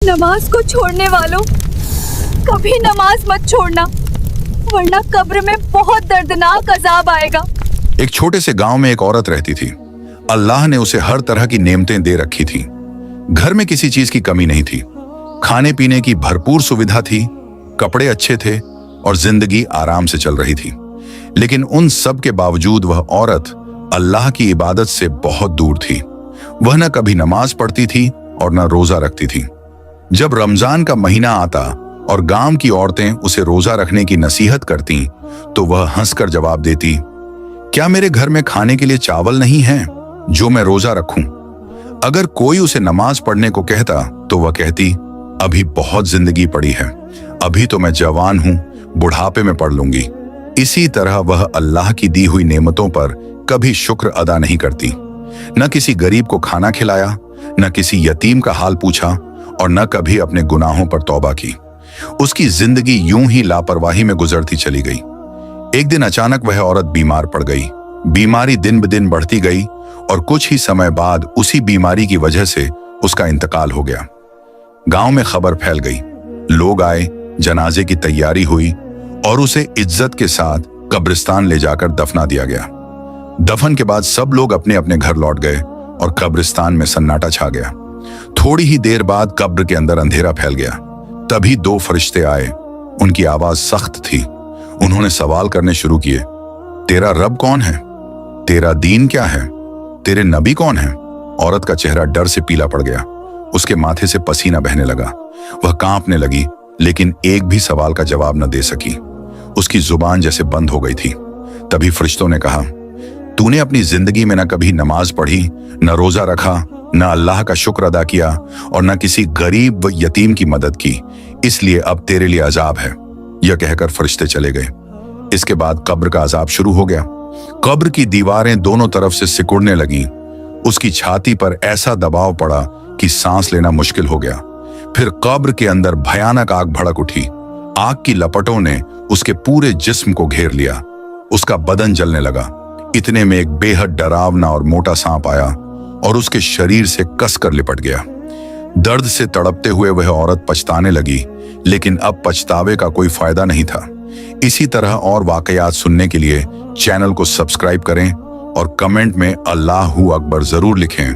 नमाज को छोड़ने वालों, कभी नमाज मत छोड़ना, वरना कब्र में बहुत दर्दनाक अजाब आएगा। एक छोटे से गांव में एक औरत रहती थी। अल्लाह ने उसे हर तरह की नेमतें दे रखी थी। घर में किसी चीज की कमी नहीं थी। खाने पीने की भरपूर सुविधा थी, कपड़े अच्छे थे और जिंदगी आराम से चल रही थी। लेकिन उन सब के बावजूद वह औरत अल्लाह की इबादत से बहुत दूर थी। वह न कभी नमाज पढ़ती थी और न रोजा रखती थी। जब रमजान का महीना आता और गांव की औरतें उसे रोजा रखने की नसीहत करती तो वह हंसकर जवाब देती, क्या मेरे घर में खाने के लिए चावल नहीं है जो मैं रोजा रखूं? अगर कोई उसे नमाज पढ़ने को कहता तो वह कहती, अभी बहुत जिंदगी पड़ी है, अभी तो मैं जवान हूं, बुढ़ापे में पढ़ लूंगी। इसी तरह वह अल्लाह की दी हुई नेमतों पर कभी शुक्र अदा नहीं करती। न किसी गरीब को खाना खिलाया, न किसी यतीम का हाल पूछा और न कभी अपने गुनाहों पर तौबा की। उसकी जिंदगी यूं ही लापरवाही में गुजरती चली गई। एक दिन अचानक वह औरत बीमार पड़ गई। बीमारी दिन ब दिन बढ़ती गई और कुछ ही समय बाद उसी बीमारी की वजह से उसका इंतकाल हो गया। गांव में खबर फैल गई, लोग आए, जनाजे की तैयारी हुई और उसे इज्जत के साथ कब्रिस्तान ले जाकर दफना दिया गया। दफन के बाद सब लोग अपने अपने घर लौट गए और कब्रिस्तान में सन्नाटा छा गया। थोड़ी ही देर बाद कब्र के अंदर अंधेरा फैल गया। तभी दो फरिश्ते आए। उनकी आवाज सख्त थी। उन्होंने सवाल करने शुरू किए, तेरा रब कौन है? तेरा दीन क्या है? तेरे नबी कौन है? औरत का चेहरा डर से पीला पड़ गया। उसके माथे से पसीना बहने लगा। वह कांपने लगी, लेकिन एक भी सवाल का जवाब न दे सकी। उसकी जुबान जैसे बंद हो गई थी। तभी फरिश्तों ने कहा, तूने अपनी जिंदगी में न कभी नमाज पढ़ी, न रोजा रखा, न अल्लाह का शुक्र अदा किया और न किसी गरीब व यतीम की मदद की, इसलिए अब तेरे लिए अजाब है। यह कहकर फरिश्ते चले गए। इसके बाद कब्र का अजाब शुरू हो गया। कब्र की दीवारें दोनों तरफ से सिकुड़ने लगीं। उसकी छाती पर ऐसा दबाव पड़ा कि सांस लेना मुश्किल हो गया। फिर कब्र के अंदर भयानक आग भड़क उठी। आग की लपटों ने उसके पूरे जिस्म को घेर लिया। उसका बदन जलने लगा। इतने में एक बेहद डरावना और मोटा सांप आया और उसके शरीर से कसकर लिपट गया। दर्द से तड़पते हुए वह औरत पछताने लगी, लेकिन अब पछतावे का कोई फायदा नहीं था। इसी तरह और वाकयात सुनने के लिए चैनल को सब्सक्राइब करें और कमेंट में अल्लाहू अकबर जरूर लिखें।